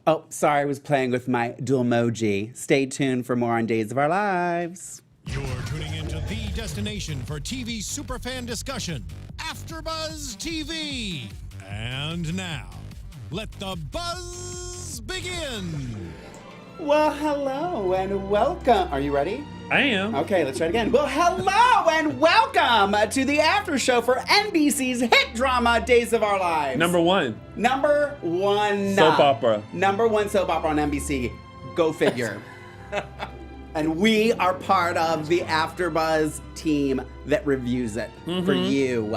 Oh, sorry, I was playing with my dual emoji. Stay tuned for more on Days of Our Lives. You're tuning into the destination for TV superfan discussion, AfterBuzz TV. And now, let the buzz begin. Well, hello and welcome. Are you ready? I am. Okay, let's try it again. Well, hello and welcome to the after show for NBC's hit drama, Days of Our Lives. Number one. Number one. Soap opera. Number one soap opera on NBC. Go figure. And we are part of the AfterBuzz team that reviews it for you.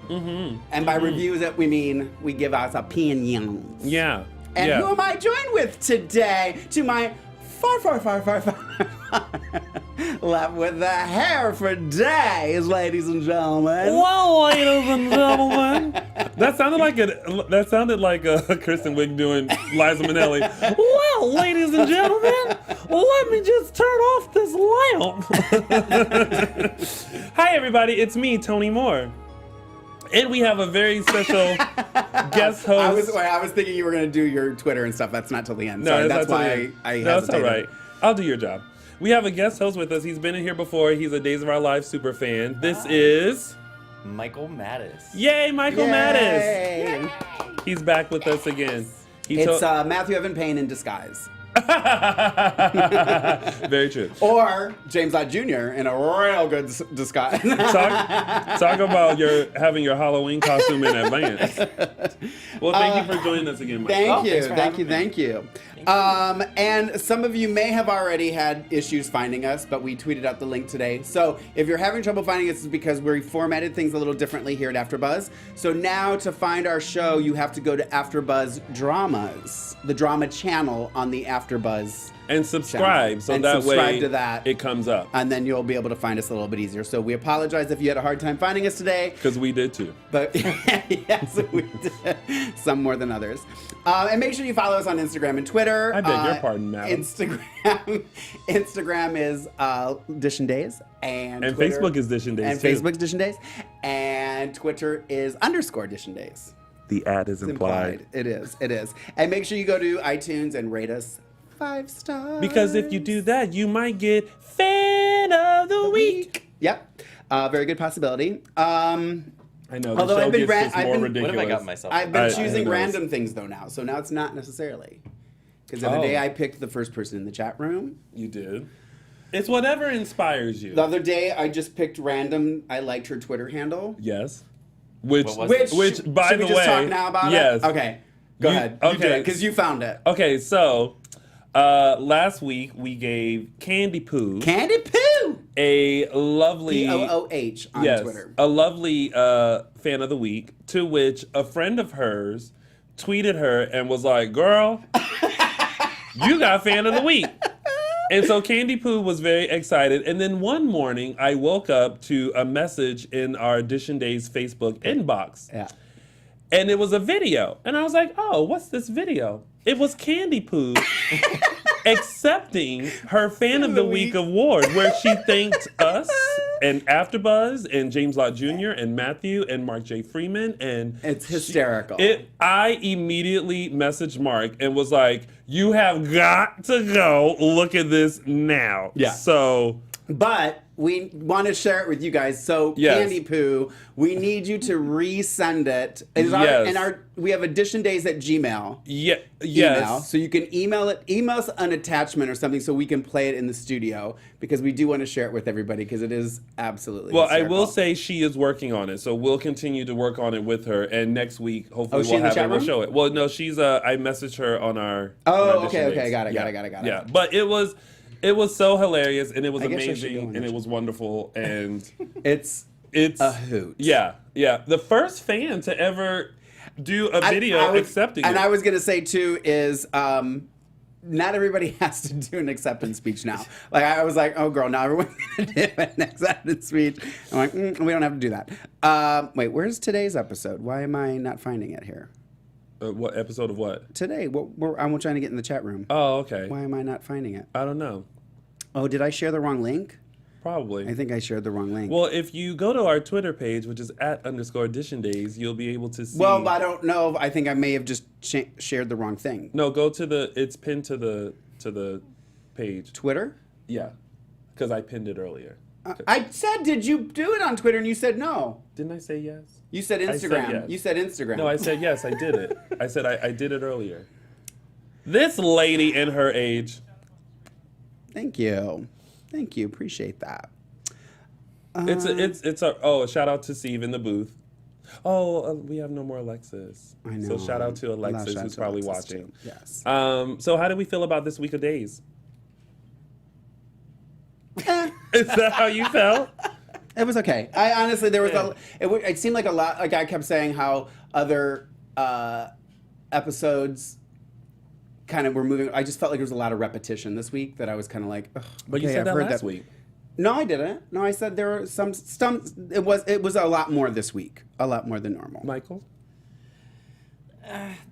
And by reviews it, we mean we give us opinions. Yeah. And who am I joined with today? To my far left with the hair for days, ladies and gentlemen. Well, ladies and gentlemen. That sounded like Kristen Wiig doing Liza Minnelli. Well, ladies and gentlemen, let me just turn off this lamp. Hi, everybody. It's me, Tony Moore. And we have a very special guest host. I was thinking you were going to do your Twitter and stuff. That's not till the end. No, Sorry, that's that's why I hesitated. That's all right. I'll do your job. We have a guest host with us. He's been in here before. He's a Days of Our Lives super fan. This is Michael Mattes. Yay, Michael Mattes. Yay. He's back with us again. It's Matthew Evan Payne in disguise. Very true. Or James Lott Jr. in a real good disguise. Talk about having your Halloween costume in advance. Well, thank you for joining us again, Michael. Thank you. And some of you may have already had issues finding us, but we tweeted out the link today. So if you're having trouble finding us, it's because we formatted things a little differently here at AfterBuzz. So now to find our show, you have to go to AfterBuzz Dramas, the drama channel on the AfterBuzz. And subscribe, channel. so and that subscribe way to that, it comes up. and then you'll be able to find us a little bit easier. So we apologize if you had a hard time finding us today. Because we did too. But yes, we did. Some more than others. And make sure you follow us on Instagram and Twitter. I beg your pardon, madam. Instagram is DISHIN Days. And Twitter, Facebook is DISHIN Days, and too. Facebook's DISHIN Days. And Twitter is _DISHIN Days. The ad is implied. It is. And make sure you go to iTunes and rate us 5 stars. Because if you do that, you might get Fan of the Week. Yep. Very good possibility. I know, the Although show I've been gets just more ridiculous. What have I got myself? I've been I choosing know. random things though now, so now it's not necessarily. Because the other day I picked the first person in the chat room. You did. It's whatever inspires you. The other day I just picked random. I liked her Twitter handle. Yes. Which, What was by should the we just way, talk now about yes. it? Okay, go ahead. Okay, because you found it. Okay, so last week we gave Candy Poo Candy Poo. a lovely POOH on Twitter. a lovely fan of the week. To which a friend of hers tweeted her and was like, "Girl, you got fan of the week." And so Candy Poo was very excited. And then one morning, I woke up to a message in our DISHIN Days Facebook inbox. Yeah. And it was a video. And I was like, oh, what's this video? It was Candy Poo accepting her Fan of the Week award, where she thanked us and AfterBuzz and James Lott Jr. and Matthew and Mark J. Freeman. And It's hysterical. I immediately messaged Mark and was like, you have got to go look at this now. Yeah. So, But we want to share it with you guys. So Yes. Candy Poo, we need you to resend it. Yes. We have editiondays@gmail. yeah, Email. yes. So you can email us an attachment or something so we can play it in the studio, because we do want to share it with everybody because it is absolutely Well, I hysterical. will say she is working on it, so we'll continue to work on it with her. And next week, hopefully, Oh, she we'll in the have chat it. We'll room? show it. Well, no, she's. I messaged her on our. Oh, on our okay, Edition Days. got it. Yeah, but it was so hilarious, and it was I guess I should go amazing, in and there. it was wonderful, and It's it's a hoot. Yeah. The first fan to ever do a video accepting and it. I was going to say, too, is not everybody has to do an acceptance speech now. Like, I was like, oh, girl, now everyone's going to do an acceptance speech. I'm like, we don't have to do that. Wait, where's today's episode? Why am I not finding it here? What episode of what? Today, I'm trying to get in the chat room. Oh, okay. Why am I not finding it? I don't know. Oh, did I share the wrong link? Probably. I think I shared the wrong link. Well, if you go to our Twitter page, which is @_DISHIN Days, you'll be able to see. Well, I don't know. I think I may have just shared the wrong thing. No, go to it's pinned to the page. Twitter? Yeah, because I pinned it earlier. I said, did you do it on Twitter? And you said no. Didn't I say yes? You said I said Instagram. yes. You said Instagram. No, I said yes. I did it. I said I did it earlier. This lady in her age. Thank you. Thank you. Appreciate that. It's a shout out to Steve in the booth. Oh, we have no more Alexis. I know. So shout out to Alexis, Shout out who's to probably Alexis, watching. too. Yes. So how do we feel about this week of days? Is that how you felt? It was okay. I honestly, there was it seemed like a lot. Like I kept saying how other episodes kind of were moving. I just felt like there was a lot of repetition this week that I was kind of like. But you said that last week. No, I didn't. No, I said there were some. It was a lot more this week. A lot more than normal. Michael?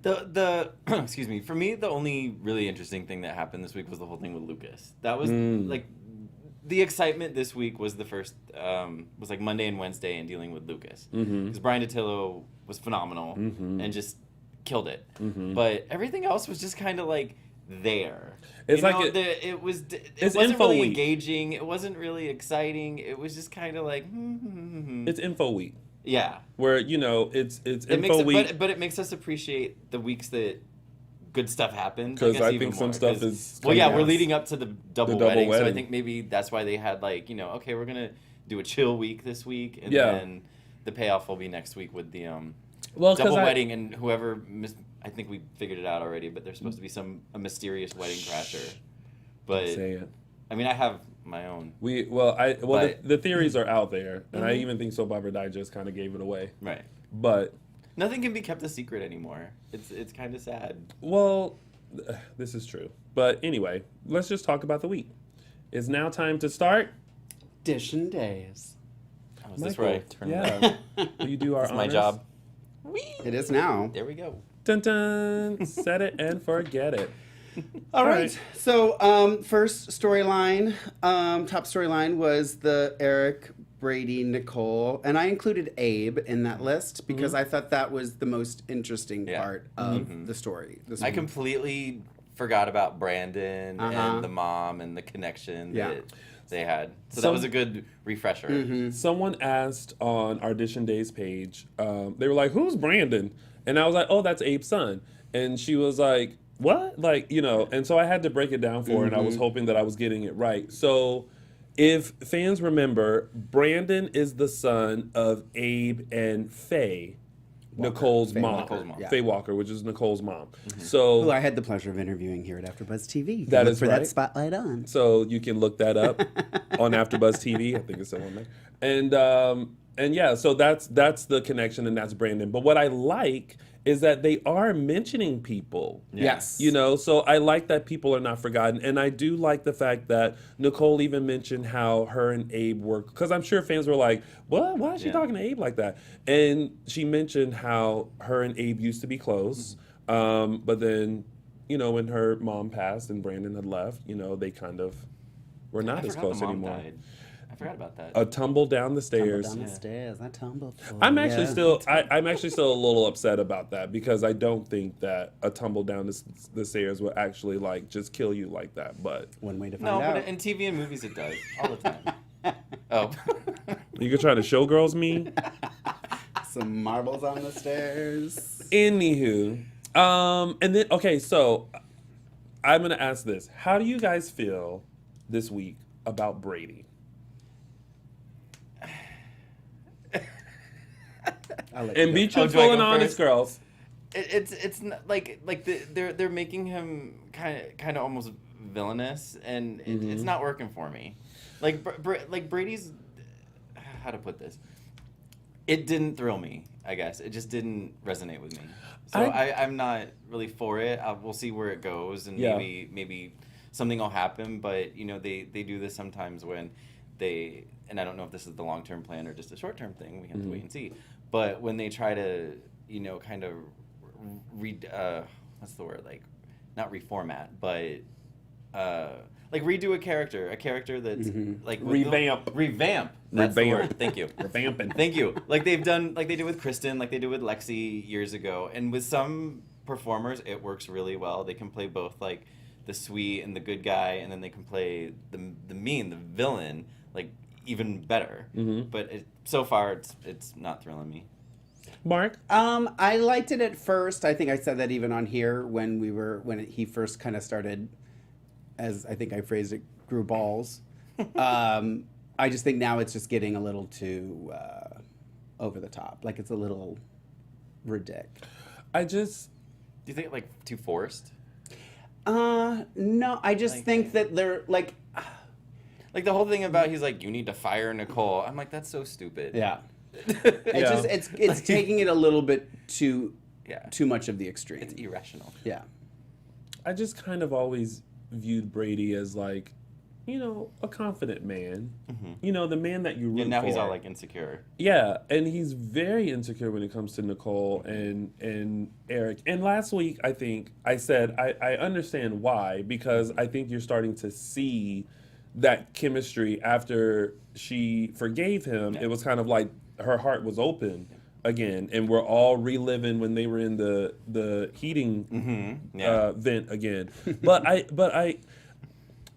The excuse me. For me, the only really interesting thing that happened this week was the whole thing with Lucas. That was like the excitement this week was the first was like Monday and Wednesday and dealing with Lucas because Brian Datillo was phenomenal and just killed it. But everything else was just kind of like there. It's it wasn't really engaging. It wasn't really exciting. It was just kind of like It's info week. Yeah. Where it's info week. But it makes us appreciate the weeks that good stuff happens. Because I think some stuff is. Well, yeah, we're leading up to the double wedding, so I wedding. think maybe that's why they had like okay, we're gonna do a chill week this week, and Yeah. then the payoff will be next week with the Well, double wedding and whoever. I think we figured it out already, but there's supposed to be a mysterious wedding crasher. But say it. I mean, I have my own. The theories are out there, and I even think Soap Opera Digest kind of gave it away. Right. But nothing can be kept a secret anymore. It's kind of sad. well, this is true. But anyway, let's just talk about the week. It's now time to start. DISHIN Days. Oh, is this Michael, where I turn it yeah. on? Will you do our That's my honors? job. It is now. There we go. Dun dun. Set it and forget it. All right. So, first storyline, top storyline was the Eric, Brady, Nicole, and I included Abe in that list because I thought that was the most interesting part of the story. I completely forgot about Brandon and the mom and the connection that they had. So that was a good refresher. Someone asked on our DISHIN Days page, they were like, who's Brandon? And I was like, oh, that's Abe's son. And she was like, what? Like, and so I had to break it down for her, and I was hoping that I was getting it right. So if fans remember, Brandon is the son of Abe and Faye, Nicole's mom. Faye Walker, which is Nicole's mom. So who I had the pleasure of interviewing here at AfterBuzz TV. That Look is for right. that spotlight on. So you can look that up on AfterBuzz TV. I think it's still on there. And yeah, so that's the connection, and that's Brandon. But what I like is that they are mentioning people. Yes. So I like that people are not forgotten. And I do like the fact that Nicole even mentioned how her and Abe were, because I'm sure fans were like, what? Why is she talking to Abe like that? And she mentioned how her and Abe used to be close. But then, when her mom passed and Brandon had left, they kind of were not as close anymore. Died. I forgot about that. A tumble down the stairs. Tumble down the stairs. I tumbled. I'm actually still a little upset about that because I don't think that a tumble down the stairs will actually just kill you like that. But one way to find out. No, but in TV and movies it does all the time. Oh, you could try to showgirls me. Some marbles on the stairs. Anywho, and then so I'm gonna ask this: how do you guys feel this week about Brady? And be truthful and honest, girls. It's not, they're making him kind of almost villainous, and it's not working for me. Like Brady's, how to put this? It didn't thrill me. I guess it just didn't resonate with me. So I'm not really for it. We'll see where it goes, and maybe something will happen. But they do this sometimes when they, and I don't know if this is the long-term plan or just a short-term thing. We have to wait and see. But when they try to, kind of what's the word? Like, not reformat, but like redo a character that's like with Revamp. Revamp. That's the Revamp. word. Thank you. Revamping. Thank you. Like they did with Kristen, like they did with Lexi years ago. And with some performers, it works really well. They can play both like the sweet and the good guy, and then they can play the mean, the villain, like even better. But so far, it's not thrilling me. Mark? I liked it at first. I think I said that even on here when he first kind of started, as I think I phrased it, grew balls. I just think now it's just getting a little too over the top. Like it's a little ridiculous. Do you think like too forced? No, I just think that they're like the whole thing about he's like, you need to fire Nicole. I'm like, that's so stupid. yeah. It's taking it a little bit too much of the extreme. It's irrational. Yeah. I just kind of always viewed Brady as like, a confident man. The man that you root for. And now he's all like insecure. Yeah, and he's very insecure when it comes to Nicole and Eric. And last week, I think I said I understand why, because I think you're starting to see that chemistry after she forgave him. It was kind of like her heart was open again, and we're all reliving when they were in the heating vent again. But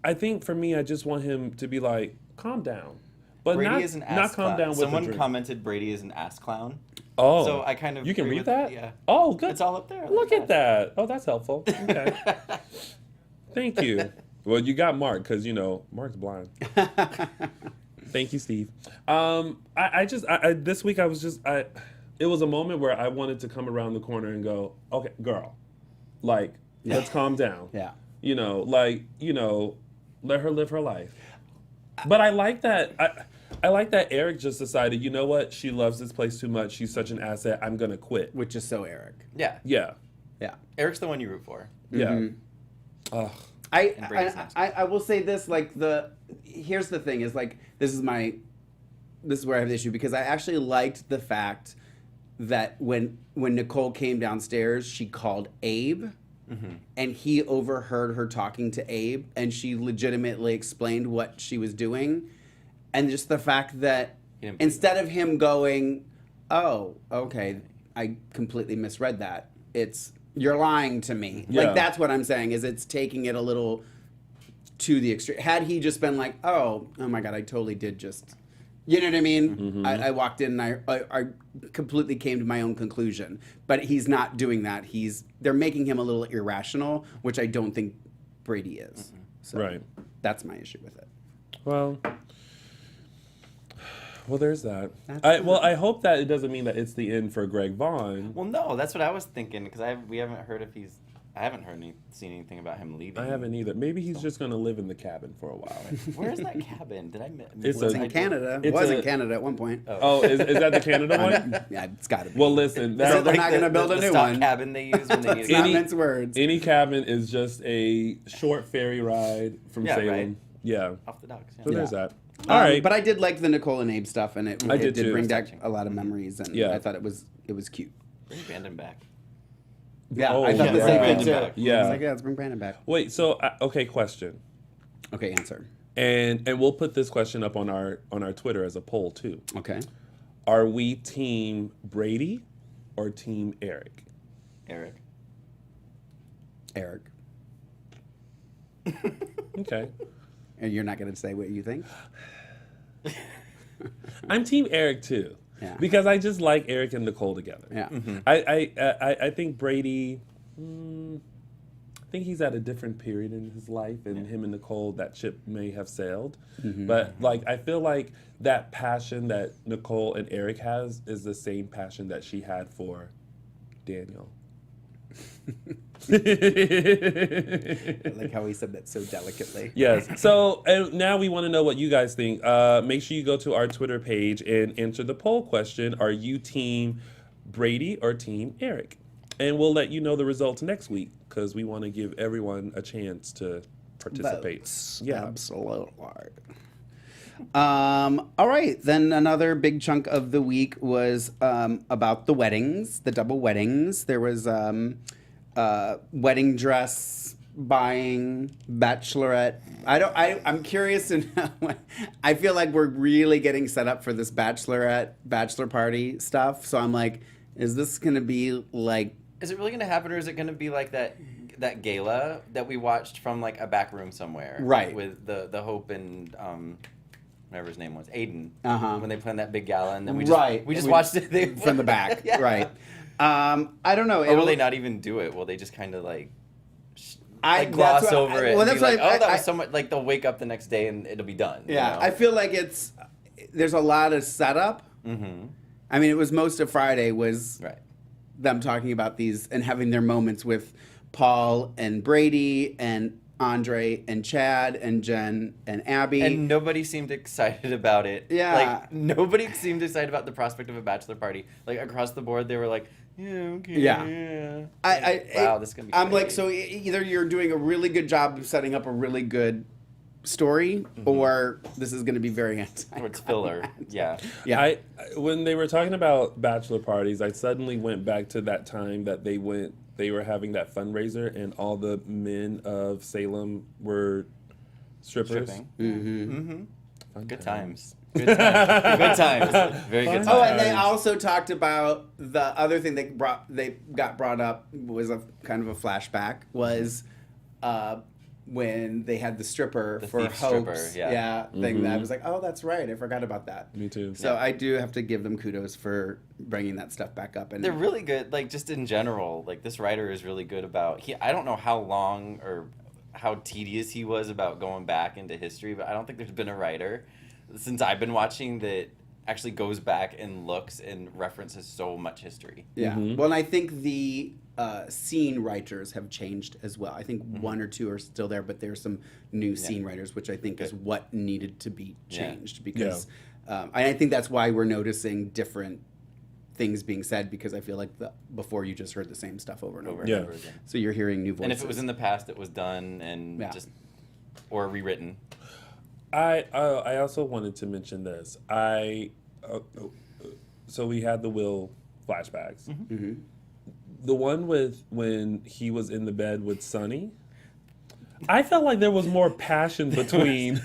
I think for me, I just want him to be like, calm down. But Brady not, is an ass not calm clown. down with Someone a drink. commented Brady is an ass clown. Oh. So I kind of You can agree read with- that? Yeah. Oh, good. It's all up there. Look at that. Oh, that's helpful. Okay. Thank you. Well, you got Mark, because, Mark's blind. Thank you, Steve. This week it was a moment where I wanted to come around the corner and go, okay, girl, let's calm down. Yeah. Let her live her life. But I like that. I like that Eric just decided, you know what? She loves this place too much. She's such an asset. I'm going to quit. Which is so Eric. Yeah. Yeah. Yeah. Eric's the one you root for. Yeah. Ugh. I will say this, here's the thing, is this is where I have the issue, because I actually liked the fact that when Nicole came downstairs, she called Abe, and he overheard her talking to Abe, and she legitimately explained what she was doing. And just the fact that instead of him going, oh, okay, I completely misread that, it's, you're lying to me. Yeah. That's what I'm saying, is it's taking it a little to the extreme. Had he just been like, oh my God, I totally did just, you know what I mean? I walked in and I completely came to my own conclusion. But he's not doing that. They're making him a little irrational, which I don't think Brady is. So Right. That's my issue with it. Well, there's that. I hope that it doesn't mean that it's the end for Greg Vaughn. Well, no, that's what I was thinking, because I haven't seen anything about him leaving. I haven't either. Maybe he's just going to live in the cabin for a while. Where is that cabin? Did I miss? It's It's in Canada. It was in Canada at one point. Oh, is that the Canada one? Yeah, it's got to be. Well, listen, So they're not gonna build a the new stock one. cabin they use when they need It's not to mince words. any cabin is just a short ferry ride from Yeah, Salem. right. Yeah. off the docks. So Yeah. there's that. All right. But I did like the Nicole and Abe stuff, and it did too. bring back a lot of memories, and Yeah. I thought it was cute. Bring Brandon back. Yeah, Oh, I thought the yeah. same Brandon thing too. back. Yeah. I was like, yeah, let's bring Brandon back. Wait, so okay, question. Okay, answer. And we'll put this question up on our Twitter as a poll too. Okay. Are we team Brady or team Eric? Eric. Eric. Okay. And you're not going to say what you think? I'm team Eric too. Yeah. Because I just like Eric and Nicole together. Yeah. I think Brady. I think he's at a different period in his life, and him and Nicole, that ship may have sailed. But I feel like that passion that Nicole and Eric has is the same passion that she had for Daniel. I like how he said that so delicately. Yes. So and now we want to know what you guys think. Make sure you go to our Twitter page and answer the poll question. Are you team Brady or team Eric? And we'll let you know the results next week, because we want to give everyone a chance to participate. Votes. Yeah. Absolutely. All right. Then another big chunk of the week was about the weddings, the double weddings. There was wedding dress buying Bachelorette. I'm curious to know. I feel like we're really getting set up for this bachelor party stuff. So I'm like, is this gonna be like? Is it really gonna happen, or is it gonna be like that gala that we watched from like a back room somewhere? Right. With the Hope and whatever his name was, Aiden. Uh-huh. When they planned that big gala, and then we just watched it from the back. Yeah. Right. I don't know. Or will they not even do it? Will they just kind of like gloss that's what- over it? well, and that's be like, what oh, that was so much. Like they'll wake up the next day and it'll be done. Yeah, You know? I feel like there's a lot of setup. Mm-hmm. I mean, it was most of Friday was Right. them talking about these and having their moments with Paul and Brady and Andre and Chad and Jen and Abby. And nobody seemed excited about it. Yeah. Like, nobody seemed excited about the prospect of a bachelor party. Like, across the board, they were like, yeah, okay, Yeah. yeah. Wow, this is going to be I'm great. like, so either you're doing a really good job of setting up a really good story, or this is going to be very anti. Or it's filler. Yeah. Yeah. When they were talking about bachelor parties, I suddenly went back to that time that they were having that fundraiser and all the men of Salem were strippers. Stripping. Mm-hmm. Good times. Good times. Good times. Very good times. Oh, and they also talked about the other thing they got brought up was a kind of a flashback was when they had the stripper The for thief Hope's stripper, thing. That I was like, oh, that's right, I forgot about that. Me too. So I do have to give them kudos for bringing that stuff back up. And They're really good, like, just in general. Like, this writer is really good about... I don't know how long or how tedious he was about going back into history, but I don't think there's been a writer since I've been watching that actually goes back and looks and references so much history. Yeah. Well, and I think the scene writers have changed as well. I think one or two are still there, but there's some new scene writers, which I think is what needed to be changed because I think that's why we're noticing different things being said because I feel like before you just heard the same stuff over and over. Yeah. And over again. So you're hearing new voices. And if it was in the past, it was done and just or rewritten. I also wanted to mention this. So we had the Will flashbacks. Mm-hmm. The one with when he was in the bed with Sonny, I felt like there was more passion between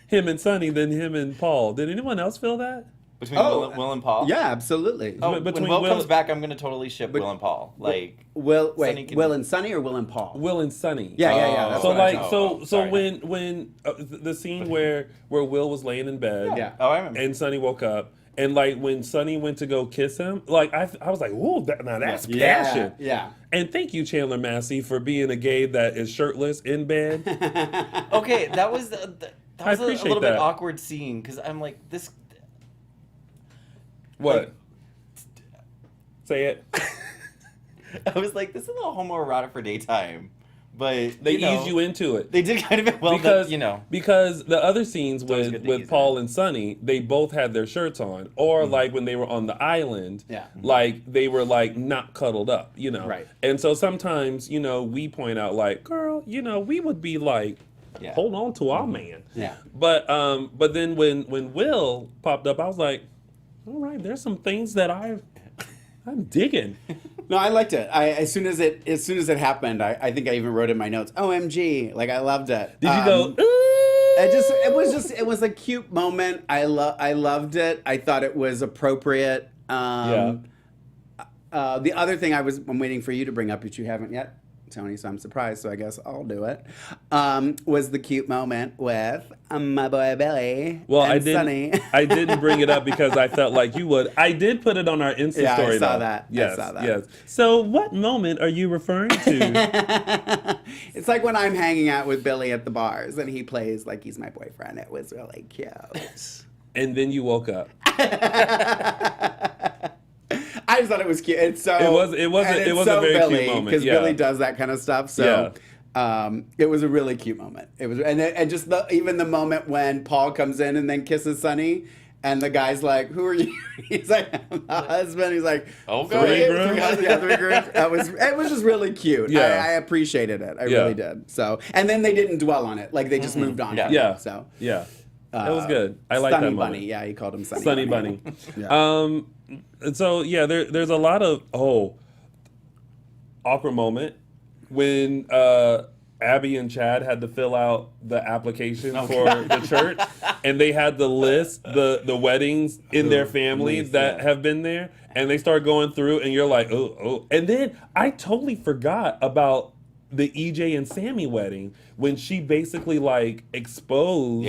him and Sonny than him and Paul. Did anyone else feel that? Between Will and Paul? Yeah, absolutely. Oh, Between when Will Will- comes back, I'm going to totally ship Will and Paul. Like, Will Sonny and Sonny or Will and Paul? Will and Sonny. Yeah. That's So what I like, saw. so when the scene where Will was laying in bed, Yeah. Oh, I remember. and Sonny woke up, and like when Sonny went to go kiss him, like I was like, "Ooh, now that's passion." Yeah. And thank you, Chandler Massey, for being a gay that is shirtless in bed. Okay, that was a appreciate little bit that. awkward scene because I'm like, this. What? Like- Say it. I was like, this is a little homoerotic for daytime, but They ease you into it. They did kind of well, because that, because the other scenes always with good to ease Paul and Sonny, they both had their shirts on, or like when they were on the island, like they were like not cuddled up, Right. And so sometimes we point out like, girl, we would be like, hold on to our man, But then when Will popped up, I was like, all right, there's some things that I'm digging. No, I liked it. As soon as it happened, I think I even wrote in my notes, "OMG!" Like I loved it. Did you go? Ooh? It was a cute moment. I loved it. I thought it was appropriate. The other thing I'm waiting for you to bring up, which you haven't yet, Tony, so I'm surprised, so I guess I'll do it, was the cute moment with my boy Billy and Sonny. I didn't bring it up because I felt like you would. I did put it on our Insta story. I saw though. that. Yes, I saw that. yes. So what moment are you referring to? It's like when I'm hanging out with Billy at the bars and he plays like he's my boyfriend. It was really cute. And then you woke up. I just thought it was cute. It's so It was a very Billy, cute moment. because Yeah. Billy does that kind of stuff. So it was a really cute moment. It was, and just even the moment when Paul comes in and then kisses Sonny, and the guy's like, "Who are you?" He's like, "I'm the husband." He's like, Okay. Three grooms? Yeah, 3 grooms. It was just really cute. Yeah. I appreciated it. I really did. So, and then they didn't dwell on it. Like they just moved on. Yeah. from it. Yeah. So. Yeah. That was good. I like Sunny that moment. Bunny. Yeah, he called him Sunny, Sunny Bunny. Yeah. So yeah, there's a lot of awkward moment when Abby and Chad had to fill out the application for the church, and they had to list the weddings in their family that have been there, and they start going through, and you're like, oh. And then I totally forgot about the EJ and Sammy wedding when she basically like exposed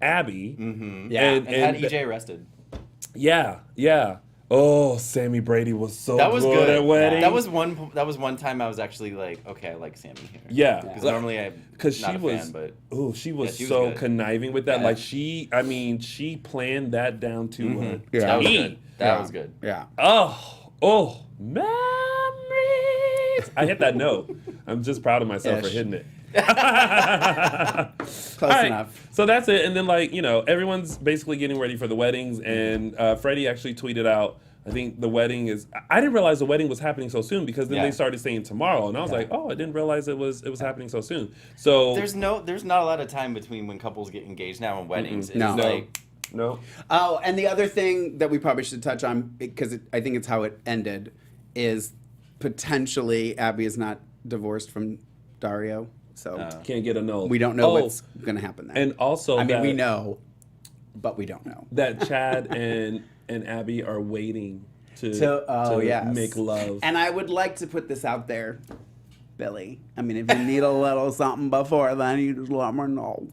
Abby. Mm-hmm. Yeah. And had EJ arrested. Yeah. Oh, Sammy Brady was so That was good at wedding. That was one time I was actually like, okay, I like Sammy here. Yeah. Because normally I'm not a fan, but she was she was so good. conniving with that. Yeah. Like she planned that down to a Yeah. That was T. good. That was good. Yeah. Oh, memories. I hit that note. I'm just proud of myself for Ish. hitting it. Close enough. So that's it. And then, like, everyone's basically getting ready for the weddings. And Freddie actually tweeted out, I think the wedding is... I didn't realize the wedding was happening so soon because then they started saying tomorrow. And I was like, oh, I didn't realize it was happening so soon. So... There's not a lot of time between when couples get engaged now and weddings. No. It's like... No. Oh, and the other thing that we probably should touch on, because I think it's how it ended, is potentially Abby is not divorced from Dario. So Can't get a no. we don't know what's going to happen there. And also, I mean, we know, but we don't know. that Chad and Abby are waiting to yes. make love. And I would like to put this out there, Billy. I mean, if you need a little something before then, you just let me know.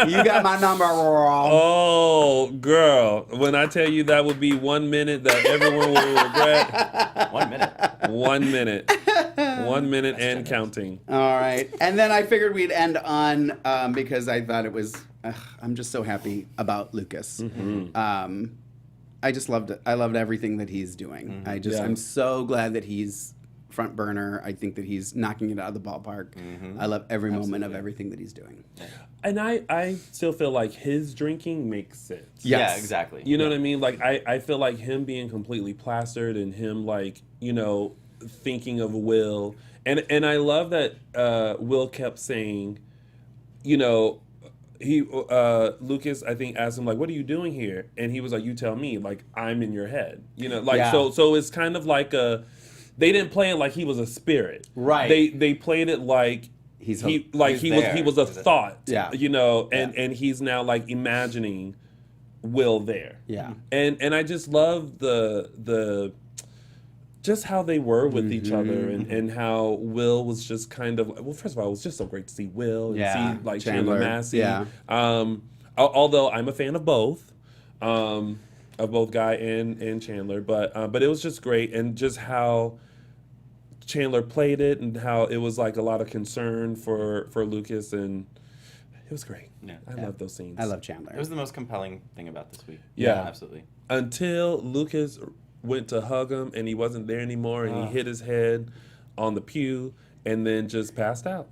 You got my number, girl. Oh, girl. When I tell you that would be 1 minute that everyone will regret. 1 minute. 1 minute. 1 minute and counting. All right. And then I figured we'd end on, because I thought it was, I'm just so happy about Lucas. Mm-hmm. I just loved it. I loved everything that he's doing. Yeah. I'm so glad that he's front burner. I think that he's knocking it out of the ballpark. I love every moment of everything that he's doing. And I still feel like his drinking makes sense. Yes. Yeah, exactly. You know what I mean? Like, I feel like him being completely plastered and him, like, thinking of Will. And I love that Will kept saying, Lucas, I think, asked him, like, what are you doing here? And he was like, you tell me, like, I'm in your head. So it's kind of like they didn't play it like he was a spirit. Right. They played it like he was a thought. Yeah. And he's now like imagining Will there. Yeah. And I just love the just how they were with each other and how Will was just kind of, well, first of all, it was just so great to see Will and see like Chandler Massey. Yeah. Although I'm a fan of both Guy and Chandler, but it was just great, and just how Chandler played it and how it was like a lot of concern for Lucas, and it was great. Yeah. I love those scenes. I love Chandler. It was the most compelling thing about this week. Yeah. Absolutely. Until Lucas went to hug him and he wasn't there anymore, and he hit his head on the pew and then just passed out.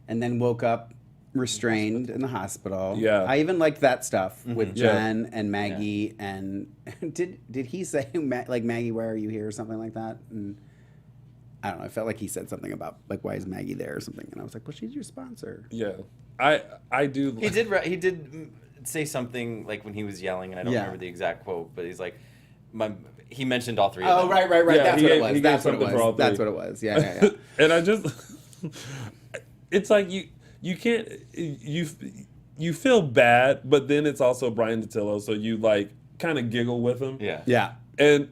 And then woke up restrained in the hospital. Yeah. I even liked that stuff with Jen and Maggie. And did he say, like, Maggie, why are you here, or something like that? And I don't know. I felt like he said something about, like, why is Maggie there or something. And I was like, well, she's your sponsor. Yeah. I do. He did say something, like, when he was yelling, and I don't remember the exact quote, but he's like, he mentioned all three of them. Oh, right. Yeah, That's what it was. he gave That's what it something for all was. That's three. what it was. Yeah. And I just, it's like you can't, you feel bad, but then it's also Brian Datillo, so you like kind of giggle with him. Yeah. Yeah. And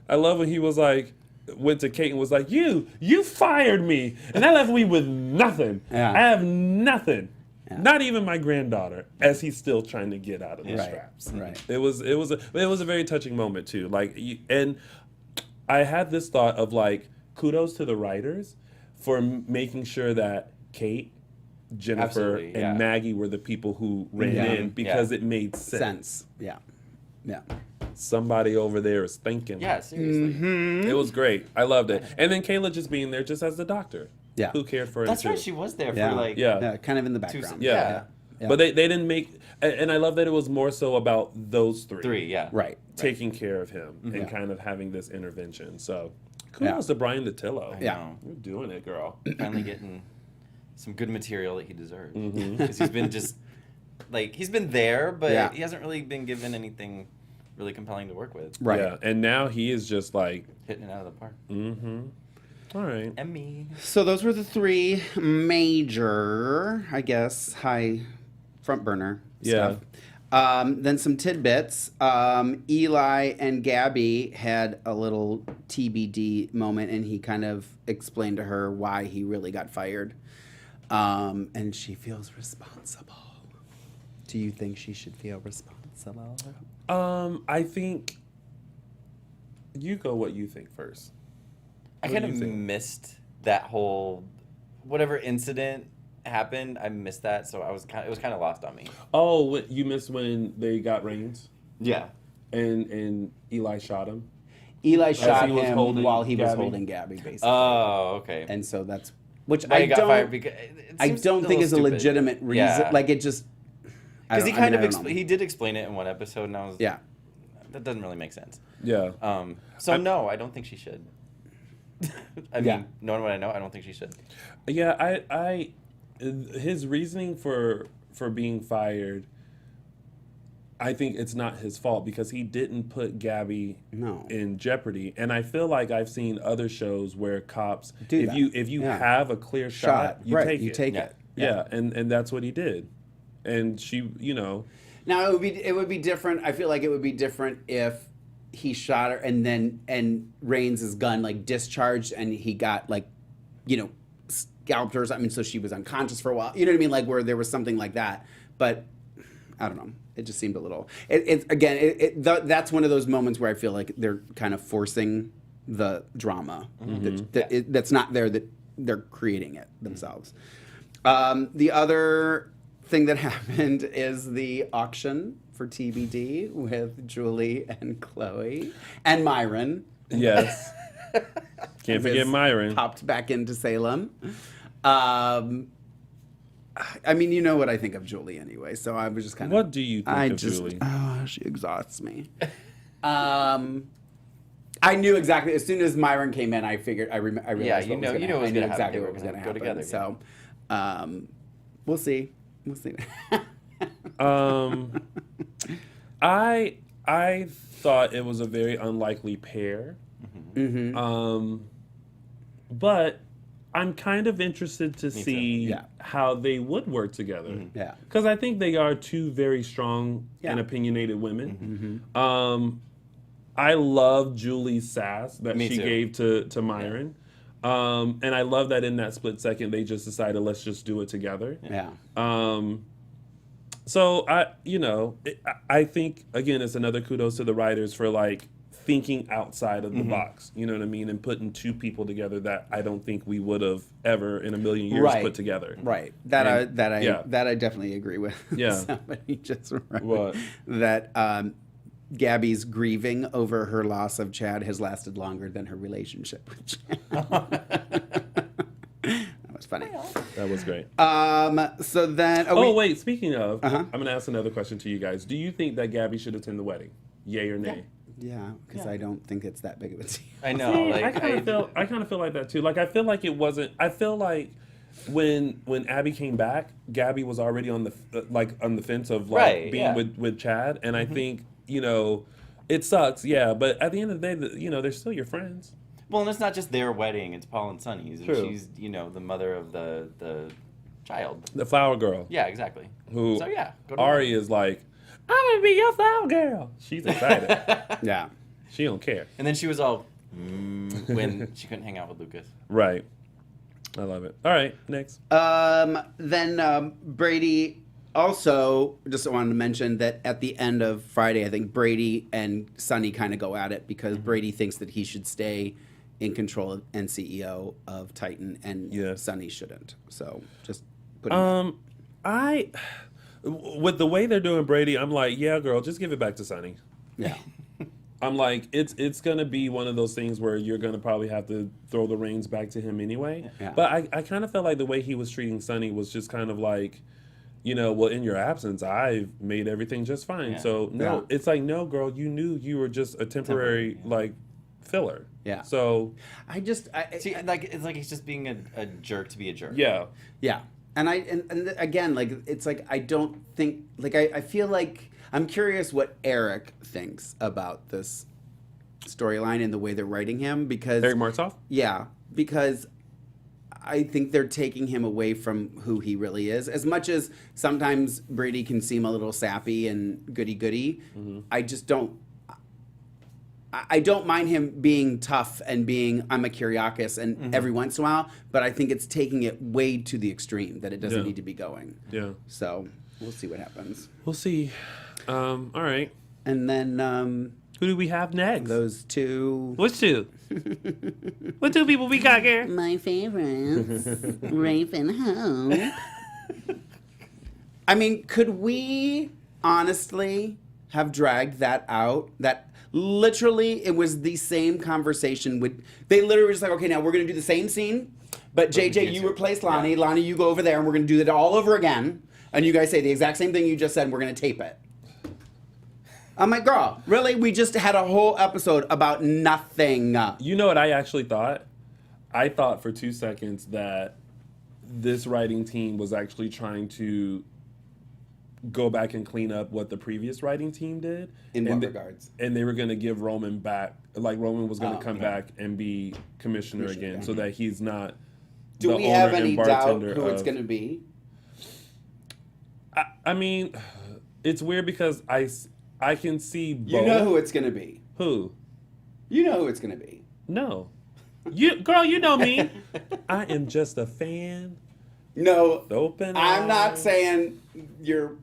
I love when he was like, went to Kate and was like, you fired me, and that left me with nothing. Yeah. I have nothing. Yeah. Not even my granddaughter, as he's still trying to get out of the straps. Right. It was a very touching moment too. Like, and I had this thought of like, kudos to the writers for making sure that Kate, Jennifer, and Maggie were the people who ran in, because it made sense. Yeah. Somebody over there is thinking. Yeah, seriously. It was great. I loved it. And then Kayla just being there just as the doctor. Yeah. Who cared for him That's too. right, she was there for like... Yeah, kind of in the background. Yeah. But they didn't make... And I love that it was more so about those three. Three, yeah. Right. Taking care of him and kind of having this intervention. So kudos to Brian Datillo. Yeah. You're doing it, girl. Finally getting some good material that he deserves. Because he's been just... Like, he's been there, but he hasn't really been given anything really compelling to work with. Right. Yeah, and now he is just like, Hitting it out of the park. all right. And me. So those were the three major, I guess, high front burner stuff. Then some tidbits. Eli and Gabby had a little TBD moment, and he kind of explained to her why he really got fired. And she feels responsible. Do you think she should feel responsible? I think you go what you think first. I What kind do of you think? missed that whole whatever incident happened. I missed that, so it was kind of lost on me. Oh, you missed when they got Reigns Yeah. and Eli shot him? Eli shot he was him holding while he was Gabby? holding Gabby, basically. Oh, okay. And so that's, which Why I he got fired don't, because I don't think is a legitimate reason. Yeah. Like it just, Because he I kind mean, of I don't know. he did explain it in one episode, and I was Yeah. that doesn't really make sense. Yeah. No, I don't think she should. I mean, Yeah. knowing what I know, I don't think she should. Yeah, his reasoning for being fired, I think it's not his fault because he didn't put Gabby No. in jeopardy. And I feel like I've seen other shows where cops, Do if that. you Yeah. have a clear shot, you right, take you it. take Yeah. it. Yeah, and that's what he did. And she, Now it would be different. I feel like it would be different if he shot her and Reigns' gun like discharged and he got like, scalped her. I mean, so she was unconscious for a while. You know what I mean? Like where there was something like that. But I don't know. It just seemed a little. That's one of those moments where I feel like they're kind of forcing the drama that's not there. That they're creating it themselves. The other thing that happened is the auction for TBD with Julie and Chloe and Myron. yes. Can't forget Myron. Popped back into Salem. I mean, you know what I think of Julie anyway, so I was just kind of. What do you think of Julie? Oh, she exhausts me. I knew exactly as soon as Myron came in. I figured I realized. Yeah, what you know was it gonna, was I knew gonna exactly happen. what was going to Go happen. together, So, we'll see. We'll see. I thought it was a very unlikely pair. But I'm kind of interested to see Yeah. how they would work together. Yeah. Because I think they are two very strong Yeah. and opinionated women. I love Julie's sass that Me she too. gave to Myron. And I love that in that split second they just decided, let's just do it together. Yeah. So I think again it's another kudos to the writers for like thinking outside of the box. You know what I mean, and putting two people together that I don't think we would have ever in a million years Right. put together. Right. That I yeah. definitely agree with. Yeah. Somebody just wrote What? that Gabby's grieving over her loss of Chad has lasted longer than her relationship with Chad. That was funny. That was great. So then. Wait. Speaking of, I'm going to ask another question to you guys. Do you think that Gabby should attend the wedding? Yay or nay? Yeah, because I don't think it's that big of a deal. I know. See, like I kind of feel like that too. Like I feel like it wasn't. I feel like when Abby came back, Gabby was already on the fence of like Right, being yeah. with Chad, and I think it sucks. Yeah, but at the end of the day, they're still your friends. Well, and it's not just their wedding; it's Paul and Sonny's, and True. she's the mother of the child. The flower girl. Yeah, exactly. Who? So yeah, go to Ari is like, I'm gonna be your flower girl. She's excited. Yeah. She don't care. And then she was all when she couldn't hang out with Lucas. Right. I love it. All right, next. Then Brady also just wanted to mention that at the end of Friday, I think Brady and Sonny kind of go at it because Brady thinks that he should stay in control and CEO of Titan, and Yes. Sonny shouldn't. So just put With the way they're doing Brady, I'm like, yeah, girl, just give it back to Sonny. yeah. I'm like, it's gonna be one of those things where you're gonna probably have to throw the reins back to him anyway. Yeah. But I kind of felt like the way he was treating Sonny was just kind of like, well, in your absence, I've made everything just fine. Yeah. So no, Yeah. it's like, no, girl, you knew you were just a temporary like filler. Yeah. So I just See, like it's like he's just being a jerk to be a jerk. yeah. yeah. And again, like it's like I don't think like I feel like I'm curious what Eric thinks about this storyline and the way they're writing him, because Eric Martsolf? yeah, because I think they're taking him away from who he really is. As much as sometimes Brady can seem a little sappy and goody-goody, I just don't. I don't mind him being tough and being I'm a Kyriakis and every once in a while, but I think it's taking it way to the extreme that it doesn't need to be going. Yeah. So we'll see what happens. We'll see. All right. And then Who do we have next? those two. What's two? What two people we got here? My favorites, Rafe and Hope. I mean, could we honestly have dragged that out? That literally, it was the same conversation with. They literally were just like, okay, now we're gonna do the same scene, but JJ, you replace Lonnie. Yeah. Lonnie, you go over there, and we're gonna do that all over again. And you guys say the exact same thing you just said. And we're gonna tape it. I'm like, girl, really? We just had a whole episode about nothing. You know what I actually thought? I thought for 2 seconds that this writing team was actually trying to go back and clean up what the previous writing team did. In and what regards? And they were going to give Roman back, like Roman was going to come okay. back and be commissioner again, so that he's not Do the we have owner and any doubt bartender who it's of- going to be? I mean, it's weird because I can see both. You know who it's going to be. Who? You know who it's going to be. No. Girl, you know me. I am just a fan. No, Open I'm not eyes. saying you're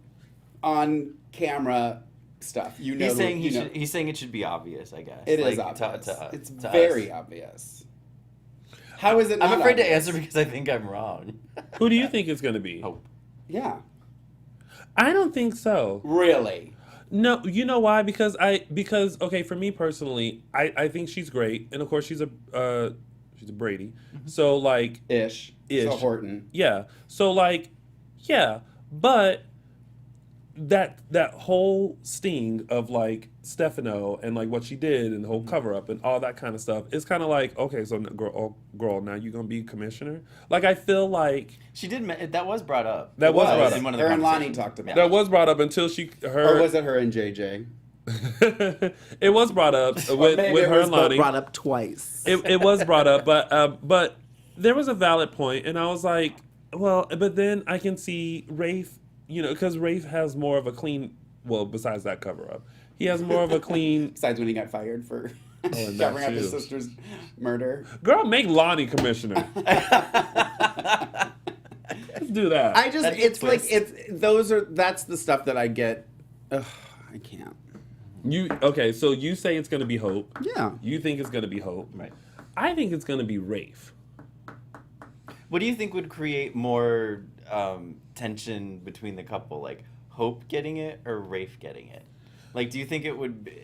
on camera stuff. You know, He's saying you know. he's saying it should be obvious, I guess. It is Like, obvious. It's to very us. obvious. How is it not I'm afraid to obvious? answer because I think I'm wrong. Who do you think it's going to be? Hope. Yeah. I don't think so. Really? No, you know why? Because okay, for me personally, I think she's great, and of course she's a Brady. So like Ish. So Horton. yeah. So like yeah, but that whole sting of like Stefano and like what she did and the whole cover up and all that kind of stuff, it's kind of like, okay, so girl, now you're gonna be commissioner. Like I feel like She did. That was brought up. That was brought up. in one of the Her and Lonnie conversations. talked about that it. was brought up until Or was it her and JJ? it was brought up with Maybe it her was and Lonnie. brought up twice. It was brought up, but there was a valid point, and I was like, well, but then I can see Rafe, because Rafe has more of a clean. Well, besides that cover up, he has more of a clean. Besides when he got fired for and covering up that his too. sister's murder. Girl, make Lonnie commissioner. Let's do that. I just, That'd be a it's like, twist. that's the stuff that I get. Ugh, I can't. Okay? So you say it's gonna be Hope. Yeah. You think it's gonna be Hope. Right. I think it's gonna be Rafe. What do you think would create more tension between the couple? Like Hope getting it or Rafe getting it? Like, do you think it would be,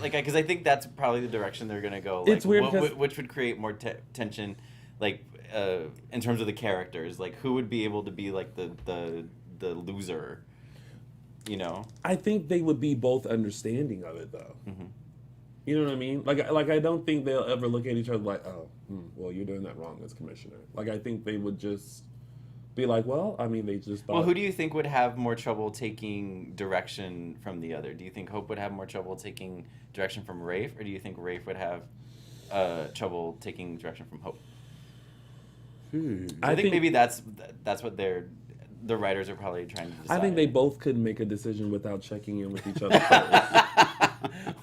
like, because I think that's probably the direction they're gonna go. Like, It's weird because- which would create more tension, like in terms of the characters. Like, who would be able to be like the loser? I think they would be both understanding of it, though. Mm-hmm. You know what I mean? Like I don't think they'll ever look at each other like, oh, well, you're doing that wrong as commissioner. Like, I think they would just be like, well, I mean, they just thought. Well, who do you think would have more trouble taking direction from the other? Do you think Hope would have more trouble taking direction from Rafe, or do you think Rafe would have trouble taking direction from Hope? I think maybe that's what the writers are probably trying to decide. I think they both could make a decision without checking in with each other first.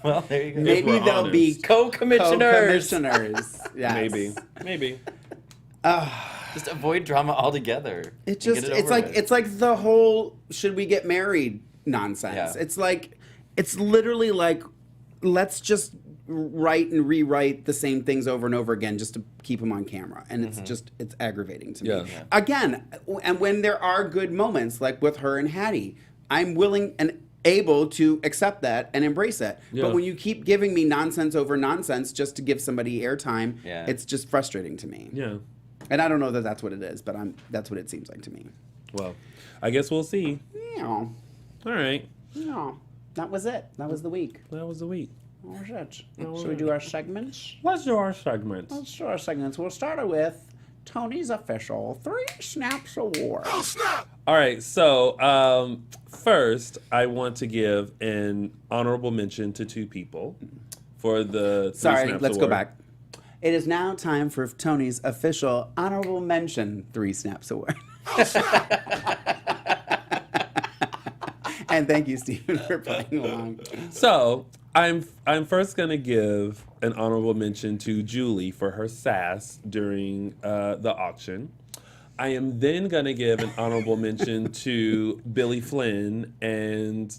Well, there you go. Maybe we're they'll be honest. Co-commissioners. co-commissioners. Yes. Maybe. Just avoid drama altogether. It and just, get it it's over like, with. it's like the whole should we get married nonsense. Yeah. It's like, it's literally like, let's just write and rewrite the same things over and over again just to keep them on camera. And it's just, it's aggravating to me. Yeah. Yeah. Again, and when there are good moments, like with her and Hattie, I'm willing and able to accept that and embrace it. Yeah. But when you keep giving me nonsense over nonsense just to give somebody airtime, Yeah. it's just frustrating to me. Yeah. And I don't know that that's what it is, but that's what it seems like to me. Well, I guess we'll see. Yeah. All right. No, that was it. That was the week. That was the week. That was it. Should we do our segments? Let's do our segments. Let's do our segments. We'll start with Tony's official 3 Snaps Award. All right, so first, I want to give an honorable mention to 2 people for the 3 Sorry, Snaps let's Award. go back. It is now time for Tony's official honorable mention 3 Snaps Award. And thank you, Stephen, for playing along. So I'm first gonna give an honorable mention to Julie for her sass during the auction. I am then gonna give an honorable mention to Billy Flynn and